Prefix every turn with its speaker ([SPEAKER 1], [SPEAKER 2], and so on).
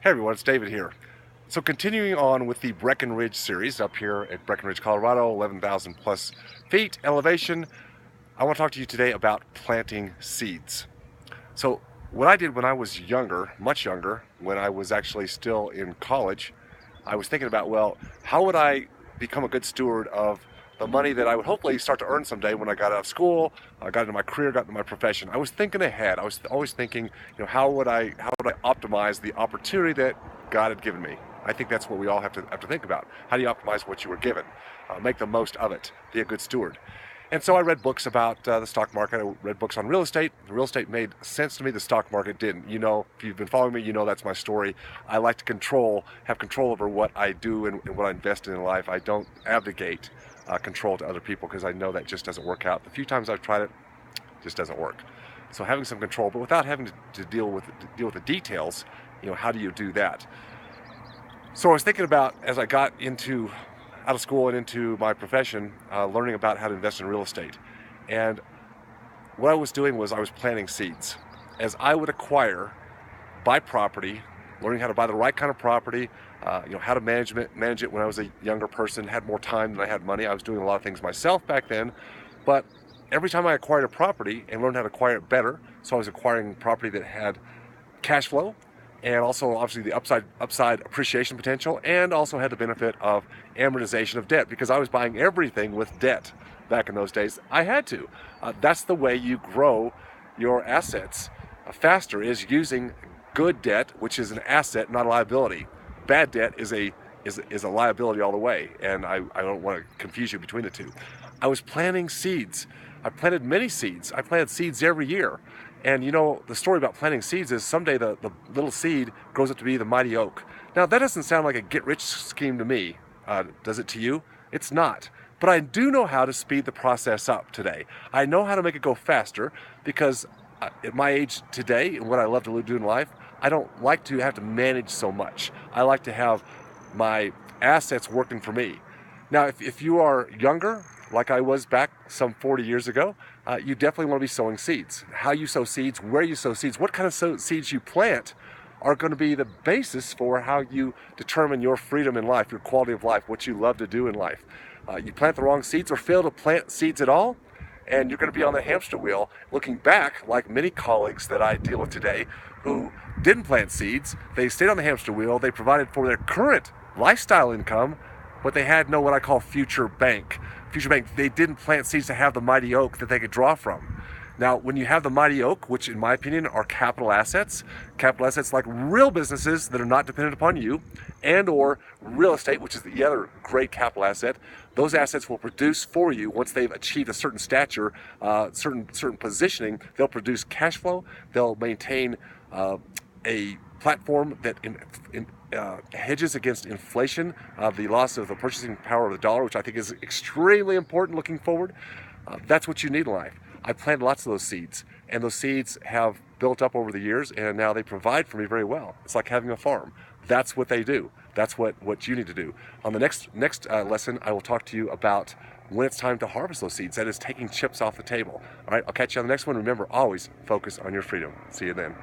[SPEAKER 1] Hey everyone, it's David here. So continuing on with the Breckenridge series up here at Breckenridge, Colorado, 11,000 plus feet elevation, I want to talk to you today about planting seeds. So what I did when I was younger, much younger, when I was actually still in college, I was thinking about, well, how would I become a good steward of the money that I would hopefully start to earn someday when I got out of school, got into my career, got into my profession. I was thinking ahead. I was always thinking, how would I optimize the opportunity that God had given me? I think that's what we all have to think about. How do you optimize what you were given? Make the most of it. Be a good steward. And so I read books about the stock market. I read books on real estate. Real estate made sense to me. The stock market didn't. If you've been following me, that's my story. I like to have control over what I do and what I invest in life. I don't abdicate control to other people because I know that just doesn't work out. The few times I've tried it, just doesn't work. So having some control, but without having to deal with the details, how do you do that? So I was thinking about, as I got out of school and into my profession, learning about how to invest in real estate. And what I was doing was I was planting seeds. As I would buy property, learning how to buy the right kind of property, how to manage it when I was a younger person, had more time than I had money. I was doing a lot of things myself back then, but every time I acquired a property and learned how to acquire it better, so I was acquiring property that had cash flow, and also obviously the upside appreciation potential, and also had the benefit of amortization of debt, because I was buying everything with debt back in those days. I had to. That's the way you grow your assets faster, is using good debt, which is an asset, not a liability. Bad debt is a liability all the way, and I don't want to confuse you between the two. I was planting seeds. I planted many seeds. I planted seeds every year. And the story about planting seeds is someday the little seed grows up to be the mighty oak. Now, that doesn't sound like a get-rich scheme to me. Does it to you? It's not. But I do know how to speed the process up today. I know how to make it go faster because at my age today and what I love to do in life, I don't like to have to manage so much. I like to have my assets working for me. Now, if you are younger, like I was back some 40 years ago, you definitely want to be sowing seeds. How you sow seeds, where you sow seeds, what kind of seeds you plant are going to be the basis for how you determine your freedom in life, your quality of life, what you love to do in life. You plant the wrong seeds or fail to plant seeds at all, and you're going to be on the hamster wheel looking back, like many colleagues that I deal with today who didn't plant seeds. They stayed on the hamster wheel. They provided for their current lifestyle income, but they had no what I call future bank. They didn't plant seeds to have the mighty oak that they could draw from. Now, when you have the mighty oak, which in my opinion are capital assets like real businesses that are not dependent upon you, and or real estate, which is the other great capital asset, those assets will produce for you once they've achieved a certain stature, certain positioning. They'll produce cash flow. They'll maintain a platform that hedges against inflation, the loss of the purchasing power of the dollar, which I think is extremely important looking forward. That's what you need in life. I planted lots of those seeds, and those seeds have built up over the years, and now they provide for me very well. It's like having a farm. That's what they do. That's what you need to do. On the next lesson, I will talk to you about when it's time to harvest those seeds. That is taking chips off the table. All right, I'll catch you on the next one. Remember, always focus on your freedom. See you then.